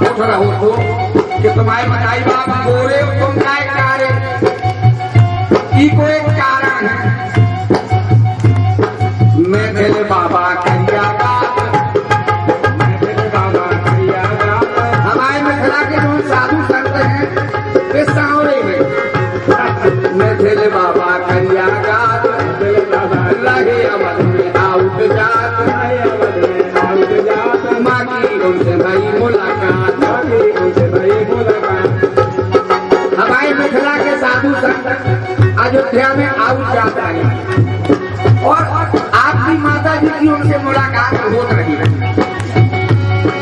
उठ रहो तो कि तुम्हारे बताई बाप गोरे तुम काय कारे ई को एक कारण है। मैं तेरे बाबा करिया बात, मैं तेरे बाबा करिया बात। हमारे मिथिला के जो साधु संत हैं वे सांवरे में मैं तेरे बाबा करिया बात, लगे अवध में आउट जात, माँ की उनसे भाई मुलाकात, उनसे भाई मुलाकात। हमारे मिथिला के साधु संत अयोध्या में आउट जाता है और आपकी माता जी की उनसे मुलाकात हो रही है।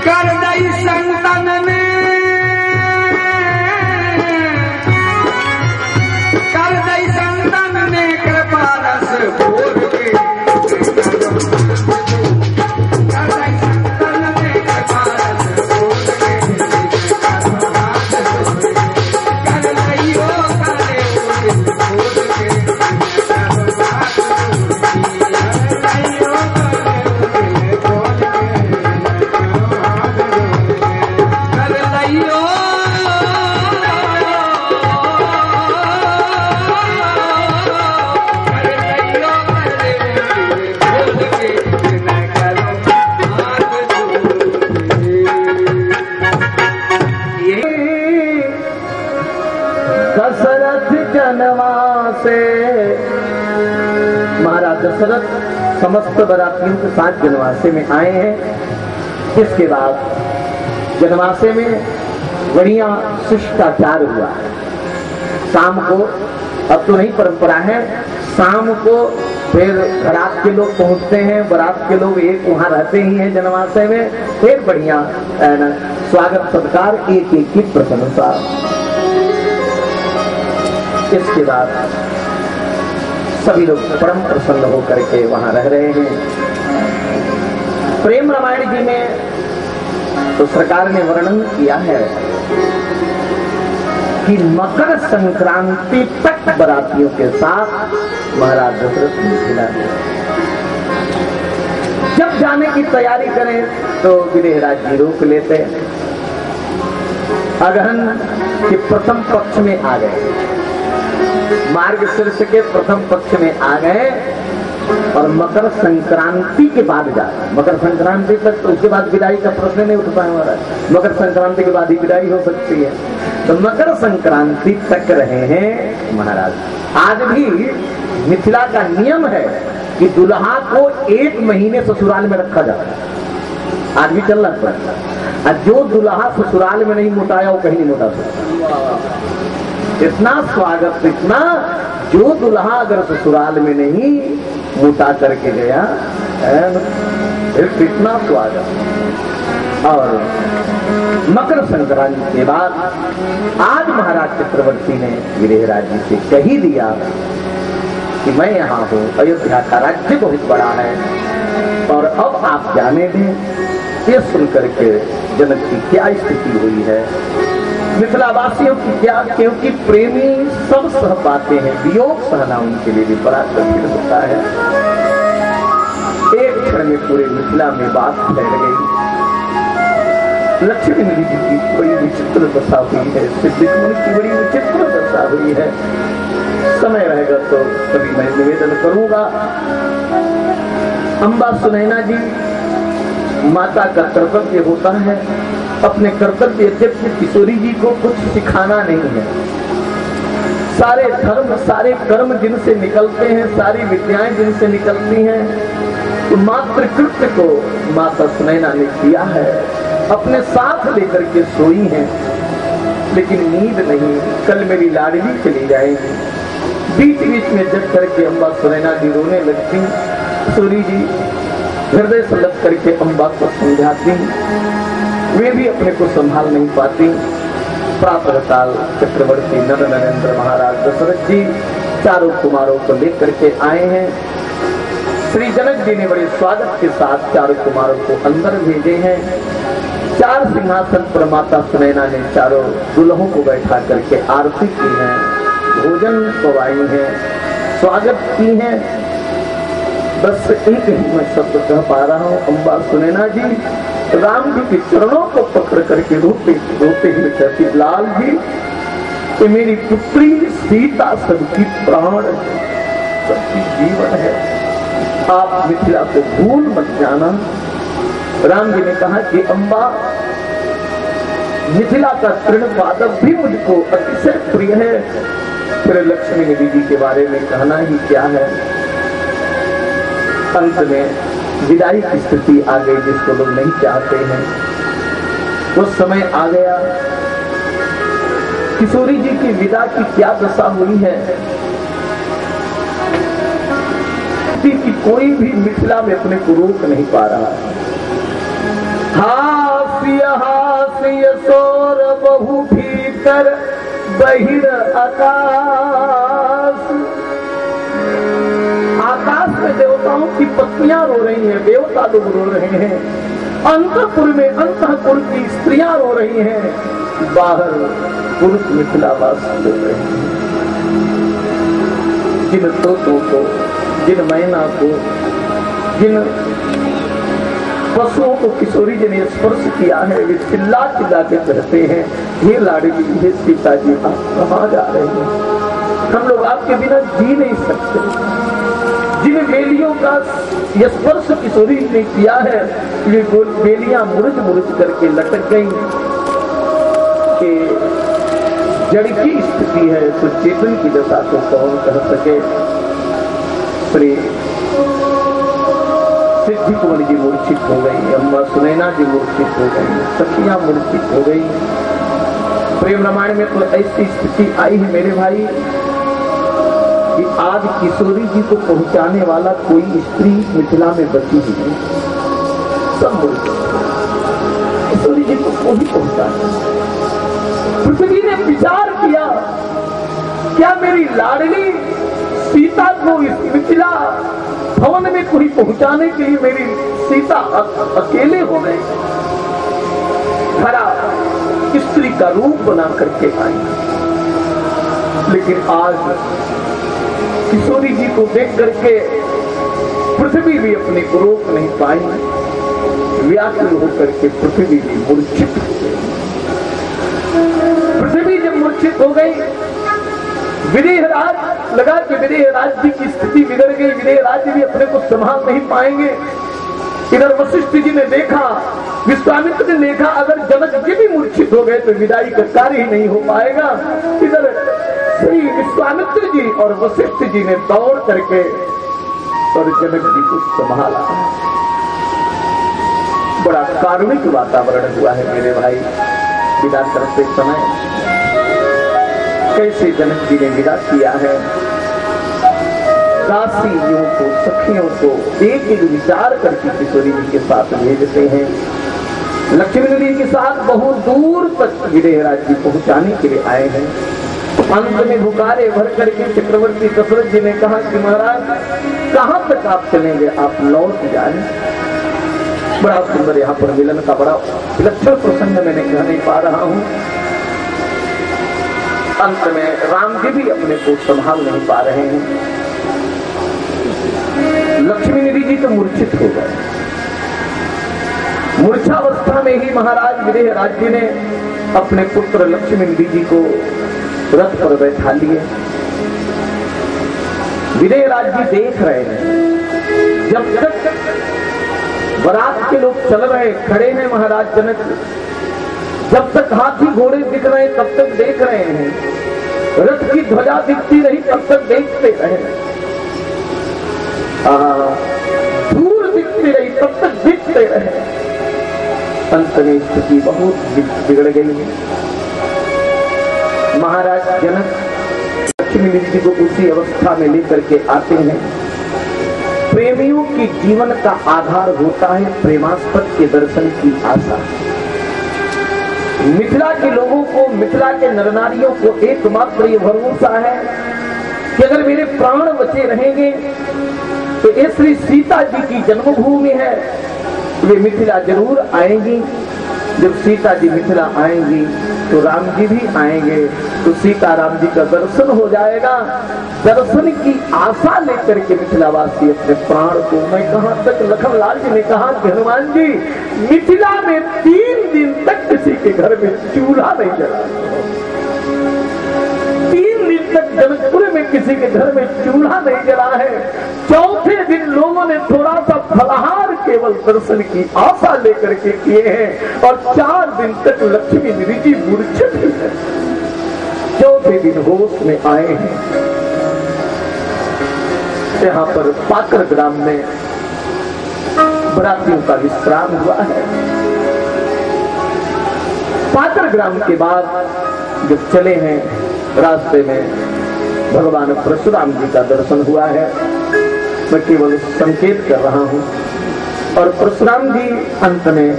कर दई संतन ने, कर दई संतन ने कृपा रस भोर के, कर दई संतन ने कृपा रस भोर के, कर दई ओ करे भोर के, दशरथ जनवासे। महाराज दशरथ समस्त बरातियों के साथ जनवासे में आए हैं। इसके बाद जनवासे में बढ़िया शिष्टाचार हुआ है। शाम को, अब तो नहीं परंपरा है, शाम को फिर बारात के लोग पहुंचते हैं, बारात के लोग एक वहां रहते ही हैं जनवासे में, फिर बढ़िया स्वागत सत्कार एक एक की प्रशंसा। इसके बाद सभी लोग परम प्रसन्न होकर के वहां रह रहे हैं। प्रेम रामायण जी में तो सरकार ने वर्णन किया है कि मकर संक्रांति तक बरातियों के साथ महाराज दशरथ मिथिला में। जब जाने की तैयारी करें तो गिरिराज जी रोक लेते। अगहन के प्रथम पक्ष में आ गए, मार्गशीर्ष के प्रथम पक्ष में आ गए और मकर संक्रांति के बाद जा रहे। मकर संक्रांति तक तो उसके बाद विदाई का प्रश्न नहीं उठता है हमारा, मकर संक्रांति के बाद ही विदाई हो सकती है। तो मकर संक्रांति तक रहे हैं महाराज। आज भी मिथिला का नियम है कि दुल्हा को 1 महीने ससुराल में रखा जाता है। आज भी चल रहा है। जो दुल्हा ससुराल में नहीं मोटाया वो कहीं नहीं मोटा सकता। इतना स्वागत, इतना, जो दुल्हा अगर ससुराल में नहीं मोटा करके गया फिर कितना स्वागत। और मकर संक्रांति के बाद आज महाराज चक्रवर्ती ने गिरिराज जी से कही दिया कि मैं यहाँ हूँ, अयोध्या का राज्य बहुत बड़ा है और अब आप जाने दें। ये सुनकर के जनक की क्या स्थिति हुई है, मिथिलावासियों की क्या, क्योंकि प्रेमी सब सह पाते हैं, वियोग सहना उनके लिए भी बड़ा कठिन होता है। एक क्षण में पूरे मिथिला में बात फैल गई। लक्ष्मी जी की बड़ी विचित्र दशा हुई है, सिद्धिमुनि की बड़ी विचित्र दशा हुई है। समय रहेगा तो कभी मैं निवेदन करूंगा। अम्बा सुनैना जी, माता का कर्तव्य होता है अपने कर्तव्य जबकि किशोरी जी को कुछ सिखाना नहीं है। सारे धर्म, सारे कर्म जिनसे निकलते हैं, सारी विद्याएं जिनसे निकलती हैं, तो मात्र कृत्य को माता सुनैना ने किया है, अपने साथ लेकर के सोई हैं। लेकिन नींद नहीं, कल मेरी लाडली चली जाएगी। बीच बीच में जग करके अम्बा सुनैना जी रोने लगती, किशोरी जी हृदय से लग करके अम्बा को समझाती, वे भी अपने को संभाल नहीं पाती। प्रातः काल चक्रवर्ती नर नरेंद्र महाराज दशरथ जी चारों कुमारों को लेकर के आए हैं। श्री जनक जी ने बड़े स्वागत के साथ चारों कुमारों को अंदर भेजे हैं। 4 सिंहासन पर माता सुनैना ने चारों दुल्हों को बैठा करके आरती की है, भोजन पवाई है, स्वागत की है। बस एक ही मैं शब्द कह पा रहा हूँ, अम्बा सुनैना जी राम जी के चरणों को पकड़ करके रोते रोते हुए कहती, लाल जी ये मेरी पुत्री सीता सबकी प्राण है, सबकी जीवन है, आप मिथिला को भूल मत जाना। राम जी ने कहा कि अम्बा मिथिला का तृणपादप भी मुझको अतिशय प्रिय है। फिर लक्ष्मी देवी जी के बारे में कहना ही क्या है। अंत में विदाई की स्थिति आ गई जिसको लोग नहीं चाहते हैं। उस समय आ गया, किशोरी जी की विदा की क्या दशा हुई है कि कोई भी मिथिला में अपने को रोक नहीं पा रहा है। हास्य हास्य सोर बहु भीतर बहिर आकाश। आकाश में देवताओं की पत्नियां रो रही हैं, देवता लोग रो रहे हैं, अंतपुर में अंतपुर की स्त्रियां रो रही हैं, बाहर पुरुष मिथिलावासी रो रहे हैं। जिन तोतों को, जिन मैना को, जिन पशुओं को किशोरी जी ने स्पर्श किया है, वे चिल्ला चिल्ला के कहते हैं, हे लाडली, हे सीता जी, आप कहाँ जा रहे हैं? हम लोग आपके बिना जी नहीं सकते। जिन बेलियों का स्पर्श किशोरी ने किया है, वे बेलियां मुरझ मुरझ करके लटक गई। कि जड़ की स्थिति है तो चेतन की दशा को कौन कह सके। श्री सिद्धि कुंवर जी मूर्छित हो गई, अम्मा सुनैना जी मूर्छित हो गई, सखियां मूर्छित हो गई। प्रेम रामायण में तो ऐसी स्थिति आई है मेरे भाई कि आज किशोरी जी को पहुंचाने वाला कोई स्त्री मिथिला में बची ही नहीं, सब मूर्छित। किशोरी जी को कोई पहुंचा नहीं। पृथ्वी ने विचार किया, क्या मेरी लाडली सीता को इस मिथिला भवन में कोई पहुंचाने के लिए मेरी सीता अकेले हो गए? खरा स्त्री का रूप बना करके आई, लेकिन आज किशोरी जी को देख करके पृथ्वी भी अपने को रोक नहीं पाई, व्याकुल होकर के पृथ्वी भी मूर्छित हो गई। पृथ्वी जब मूर्छित हो गई, विदेहराज लगा कि विदेहराज जी की स्थिति बिगड़ गई, विदेहराज भी अपने को संभाल नहीं पाएंगे। इधर वशिष्ठ जी ने देखा, विश्वामित्र ने देखा, अगर जनक जी भी मूर्छित हो गए तो विदाई का कार्य ही नहीं हो पाएगा। इधर श्री विश्वामित्र जी और वशिष्ठ जी ने दौड़ करके और जनक जी को संभाला। बड़ा कारुणिक वातावरण हुआ है मेरे भाई। विदा करते समय कैसे जनक जी ने विदा किया है, दासियों को, सखियों को एक एक विचार करके किशोरी जी के साथ भेजते हैं। लक्ष्मी जी के साथ बहुत दूर तक विदेहराज जी पहुंचाने के लिए आए हैं। अंत में भुकारे भर करके चक्रवर्ती दशरथ जी ने कहा कि महाराज कहां तक आप चलेंगे, आप लौट जाए। बड़ा सुंदर यहाँ पर मिलन का बड़ा विलक्षण प्रसंग मैंने कह नहीं पा रहा हूं। अंत में राम जी भी अपने को संभाल नहीं पा रहे हैं। लक्ष्मी देवी जी तो मूर्छित हो गए। मूर्छावस्था में ही महाराज विदेहराज जी ने अपने पुत्र लक्ष्मी देवी जी को रथ पर बैठा लिए। विदेहराज जी देख रहे हैं, जब तक बारात के लोग चल रहे खड़े हैं महाराज जनक, जब तक हाथी घोड़े दिख रहे तब तक देख रहे हैं, रथ की ध्वजा दिखती रही तब तक देखते रहे, दूर दिखती रही तब तक दिखते रहे। अंत में स्थिति बहुत बिगड़ गई है। महाराज जनक लक्ष्मी जी को उसी अवस्था में लेकर के आते हैं। प्रेमियों की जीवन का आधार होता है प्रेमास्पद के दर्शन की आशा। मिथिला के लोगों को, मिथिला के नर नारियों को एकमात्र ये भरोसा है कि अगर मेरे प्राण बचे रहेंगे तो ये श्री सीता जी की जन्मभूमि है, वे मिथिला जरूर आएंगी। जब सीता जी मिथिला आएंगी तो राम जी भी आएंगे, तो सीता राम जी का दर्शन हो जाएगा। दर्शन की आशा लेकर के मिथिलावासी अपने प्राण को, मैं कहां तक, लखनलाल जी ने कहा कि हनुमान जी मिथिला में 3 दिन तक किसी के घर में चूल्हा नहीं जला, 3 दिन तक जनकपुर में किसी के घर में चूल्हा नहीं जला है। चौथे दिन लोगों ने थोड़ा सा फलाहार केवल दर्शन की आशा लेकर के किए हैं, और 4 दिन तक लक्ष्मी जी मूर्छित है, चौथे दिन होश में आए हैं। यहाँ पर पाकर ग्राम में बरातियों का विश्राम हुआ है। पाकर ग्राम के बाद जब चले हैं, रास्ते में भगवान परशुराम जी का दर्शन हुआ है। मैं केवल संकेत कर रहा हूं। और परशुराम जी अंत में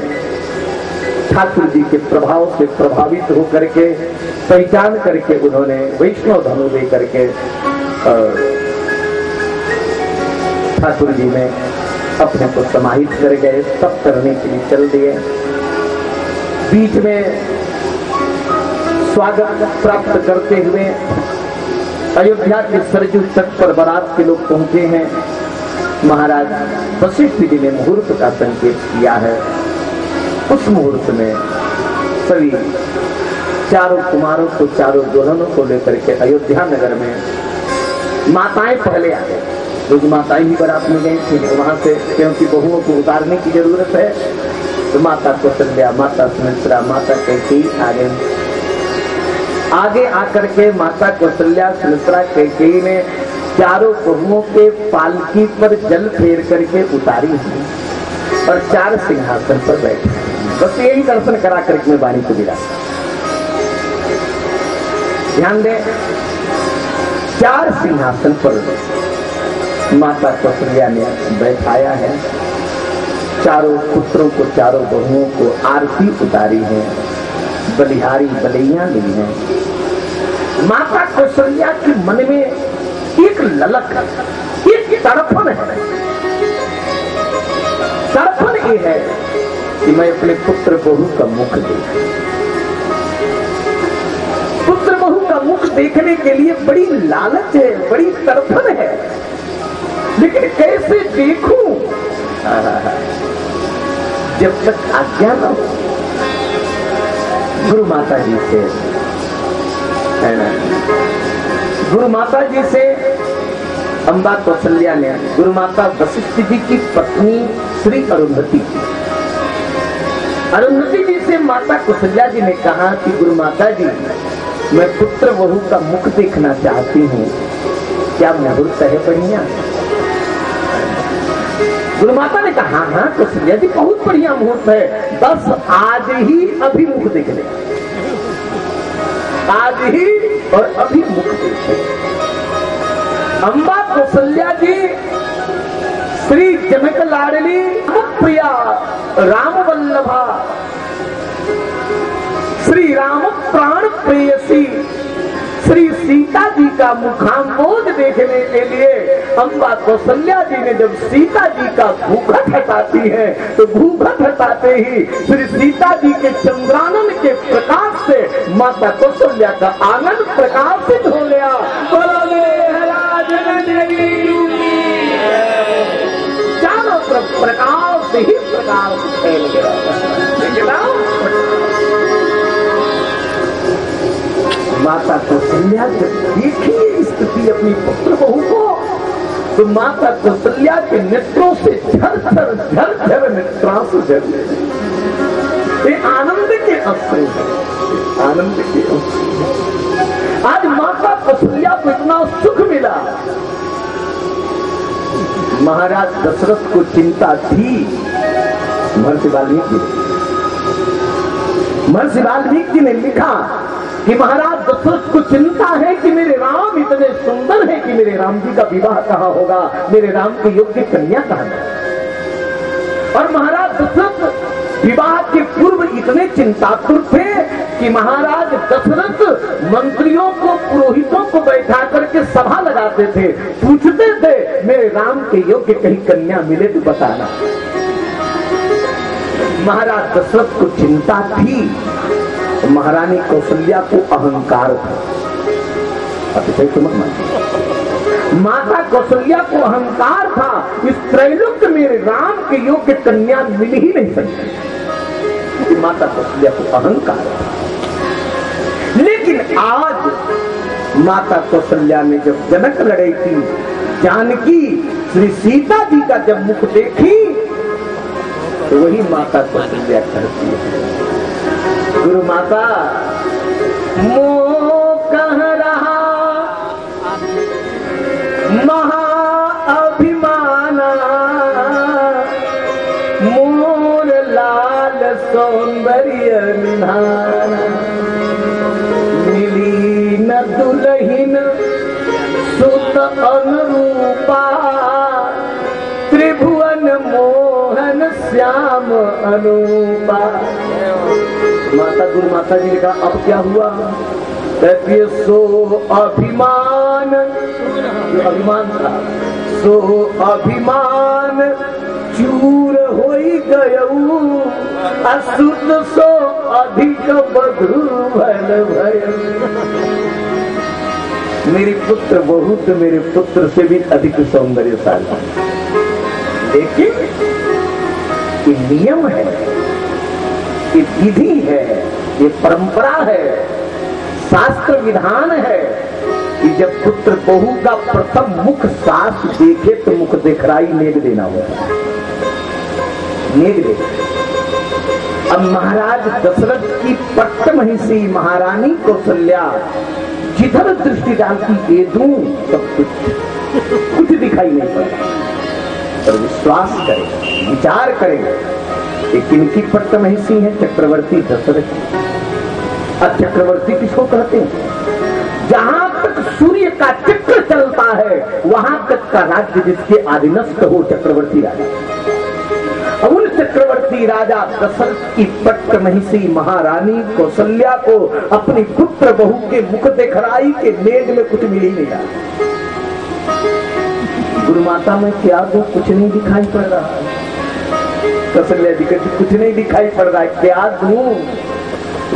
ठाकुर जी के प्रभाव से प्रभावित होकर के, पहचान करके उन्होंने वैष्णव धनु दे करके ठाकुर जी में अपने को समाहित कर गए, सब करने के लिए चल दिए। बीच में स्वागत प्राप्त करते हुए अयोध्या के सरजू तट पर बारात के लोग पहुंचे हैं। महाराज वशिष्ठ जी ने मुहूर्त का संकेत किया है। उस मुहूर्त में सभी चारों कुमारों को, चारों दुल्हनों को लेकर के अयोध्या नगर में माताएं पहले आ गई, क्योंकि माताएं ही बारात में गई थी। तो वहां से क्योंकि बहुओं को उतारने की जरूरत है, तो माता कौशल्या, माता सुमित्रा, माता कैकेयी आ गई। आगे आकर के माता कौशल्या, सुमित्रा, कैकेयी ने चारों बहुओं के पालकी पर जल फेर करके उतारी है और 4 सिंहासन पर बैठे। बस यही दर्शन करा करके मैं वाणी को गिरा। ध्यान दें, 4 सिंहासन पर माता कौशल्या ने बैठाया है। चारों पुत्रों को, चारों बहुओं को आरती उतारी है, बलिहारी बलैया ली है। माता कौशल्या के मन में एक ललक, एक तड़पन है। तड़पन ये है कि मैं अपने पुत्र बहू का मुख देखूं। पुत्र बहू का मुख देखने के लिए बड़ी लालच है, बड़ी तड़पन है, लेकिन कैसे देखूं? जब तक आज्ञा न हो। गुरु माता जी से, है ना, गुरु माता जी से अम्बा कौशल्या ने, गुरु माता वशिष्ठ जी की पत्नी श्री अरुंधति जी से माता कौशल्या जी ने कहा कि गुरु माता जी, मैं पुत्र बहू का मुख देखना चाहती हूँ, क्या मुहूर्त है बढ़िया? गुरु माता ने कहा, हाँ कौशल्या जी बहुत बढ़िया मुहूर्त है, बस आज ही अभी मुख देख ले, आज ही और अभी मुख देखे। अम्बा कौशल्या जी श्री जनक लाडली प्रिया राम वल्लभा, श्री राम प्राण प्रेयसी श्री सीता जी का मुखांबोध देखने के लिए अम्बा कौशल्या जी ने जब सीता जी का भूखट हटाती है, तो भूखट हटाते ही श्री सीता जी के चंद्रानन के प्रकाश से माता कौशल्या का आनंद प्रकाशित हो गया। चारों तरफ प्रकाश ही प्रकाश फैल गया। माता कौशल्या जब देखी स्थिति अपनी पुत्र बहू को, तो माता कौशल्या के नेत्रों से झर नेत्रांसु झरने, ये आनंद के अश्रु है, आनंद के अश्रु। आज माता कौशल्या को इतना सुख मिला। महाराज दशरथ को चिंता थी, महर्षि वाल्मीकि ने लिखा कि महाराज दशरथ को चिंता है कि मेरे राम इतने सुंदर हैं कि मेरे राम जी का विवाह कहाँ होगा, मेरे राम के योग्य कन्या कहाँ है। और महाराज दशरथ विवाह के पूर्व इतने चिंतातुर थे कि महाराज दशरथ मंत्रियों को, पुरोहितों को बैठा करके सभा लगाते थे, पूछते थे मेरे राम के योग्य कहीं कन्या मिले तो बताना। महाराज दशरथ को चिंता थी, महारानी कौशल्या को अहंकार था। अतिशय समझ में, माता कौशल्या को अहंकार था, इस त्रैलोक्य मेरे राम के योग्य कन्या मिल ही नहीं सकती। माता कौशल्या को अहंकार था। लेकिन आज माता कौशल्या ने जब जनक लड़े थी, जानकी श्री सीता जी का जब मुख देखी तो वही माता कौशल्या करती है, गुरु माता मोह कह रहा महा अभिमाना, मोर लाल सौंदर्य निधाना, मिली न दुल्हिन सुत अनुरूपा, त्रिभुवन मोहन श्याम अनूपा। माता गुरु माता जी ने कहा अब क्या हुआ? कहती सो अभिमान, जो अभिमान था सो अभिमान चूर होई गयऊ, असुत सो अधिक बधु भल भय। मेरे पुत्र बहुत, मेरे पुत्र से भी अधिक सौंदर्यशाली, लेकिन ये नियम है, ये विधि है, ये परंपरा है, शास्त्र विधान है कि जब पुत्र बहू का प्रथम मुख सास देखे तो मुख देखराई नेग देना होता है, नेग देना। अब महाराज दशरथ की पट्ट महिषी महारानी कौशल्या जिधर दृष्टि डालती ये दूं सब कुछ दिखाई नहीं पड़ता। और विश्वास करें, विचार करें, एक इनकी पट्ट महिषी है चक्रवर्ती दशरथ। अब चक्रवर्ती किसको कहते हैं? जहां तक सूर्य का चक्र चलता है वहां तक का राज्य जिसके अधीनस्थ हो चक्रवर्ती राजा। अब उन चक्रवर्ती राजा दशरथ की पट्ट महिषी महारानी कौशल्या को अपनी पुत्र बहू के मुख देखराई के नेज में कुछ मिल ही नहीं रहा। गुरु माता में क्या दो, कुछ नहीं दिखाई पड़ रहा। कौशल्या जी कहती कुछ नहीं दिखाई पड़ रहा है, क्या दूं?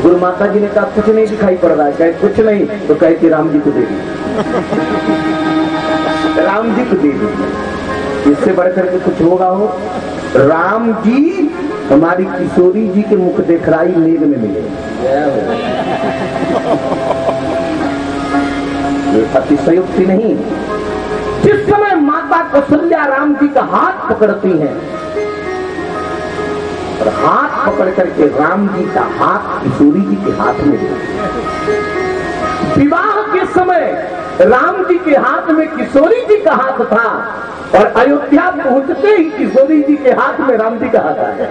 गुरु माता जी ने कहा कुछ नहीं दिखाई पड़ रहा है। कहे कुछ नहीं तो कहती राम जी को दे दी, राम जी को दे दी। इससे बढ़कर के कुछ होगा हो? राम जी हमारी किशोरी जी के मुख देखराई नेग में मिले। ये अतिशयोक्ति नहीं। जिस समय माता कौशल्या राम जी का हाथ पकड़ती हैं और हाथ पकड़ करके राम जी का हाथ किशोरी जी के हाथ में दिया। विवाह के समय राम जी के हाथ में किशोरी जी का हाथ था और अयोध्या पहुंचते ही किशोरी जी के हाथ में राम जी का हाथ आया,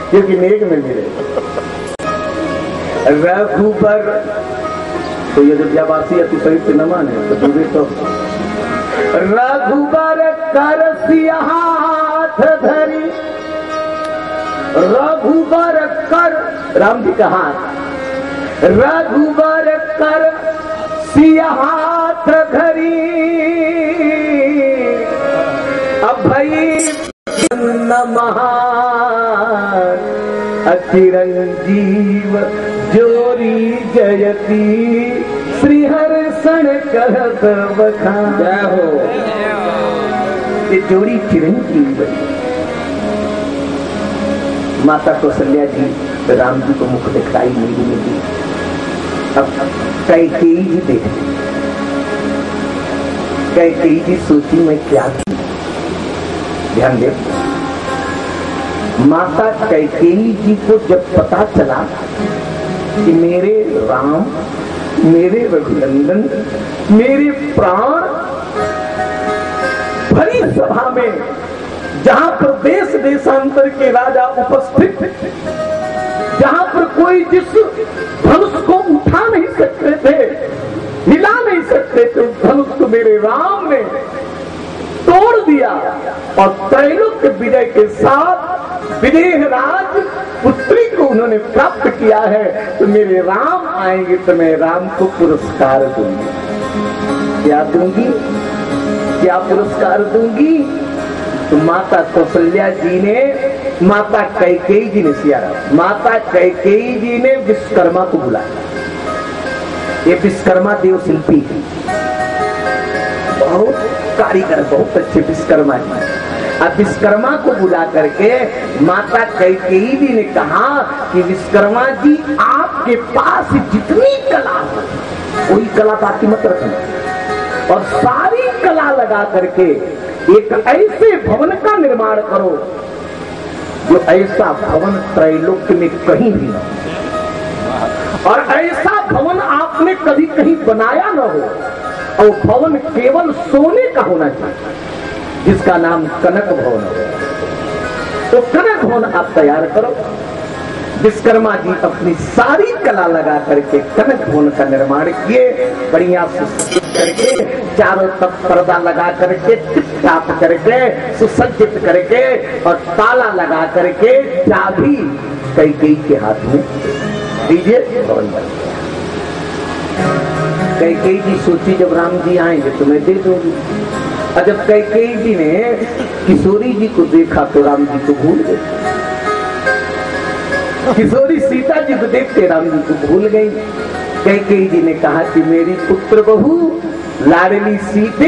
क्योंकि नेग में मिले। रघुबर तो ये अयोध्यावासी अतिशयोक्ति न माने तो दूसरे तो रघुबर कर सिया हाथ धरी, रघुबर कर राम जी का हाथ, रघुबर कर सिया हाथ धरी, अभय नमः अचिरंजीव जोरी जयती, श्रीहर्षण करत बखान। जय हो। ये जोड़ी चिरंजीव। माता कौशल्या जी राम जी को मुख दिखाई नहीं मिली। अब कैकेयी जी देखती, कैकेयी जी सोची मैं क्या की। ध्यान दे, माता कैकेयी जी को जब पता चला कि मेरे राम, मेरे रघुनंदन, मेरे प्राण भरी सभा में जहां पर देश देशांतर के राजा उपस्थित, जहां पर कोई जिस धनुष को उठा नहीं सकते थे, हिला नहीं सकते थे, उस धनुष को मेरे राम ने तोड़ दिया और त्रैलोक्य विजय के साथ विदेह राज पुत्री को उन्होंने प्राप्त किया है। तो मेरे राम आएंगे तो मैं राम को पुरस्कार दूंगी। क्या दूंगी? क्या पुरस्कार दूंगी? तो माता कौशल्या जी ने माता कैकेयी जी ने माता कैकेयी जी ने विश्वकर्मा को बुलाया। ये विश्वकर्मा देव शिल्पी है, बहुत कारीगर, बहुत अच्छे विश्वकर्मा जी। अब विश्वकर्मा को बुला करके माता कैकेयी जी ने कहा कि विश्वकर्मा जी आपके पास जितनी कला हो वही कला बाकी मत रखना, और सारी कला लगा करके एक ऐसे भवन का निर्माण करो जो ऐसा भवन त्रैलोक्य में कहीं भी न हो, और ऐसा भवन आपने कभी कहीं बनाया न हो, और भवन केवल सोने का होना चाहिए जिसका नाम कनक भवन हो। तो कनक भवन आप तैयार करो। विश्वकर्मा जी अपनी सारी कला लगा करके कनक भवन का निर्माण किए, बढ़िया सुसज्जित करके, चारों तरफ पर्दा लगा करके, टिप-टाप करके, सुसज्जित करके, और ताला लगा करके चाबी कैकेयी के हाथ में दीजिए, भवन बन गया। कैकेयी जी सोची जब राम जी आएंगे तो मैं दे दूंगी। और जब कैकेयी जी ने किशोरी जी को देखा तो राम जी को भूल गए, किशोरी सीता जी को देखते राम जी को भूल गई। कैकेयी जी ने कहा कि मेरी पुत्र बहू लाडली सीते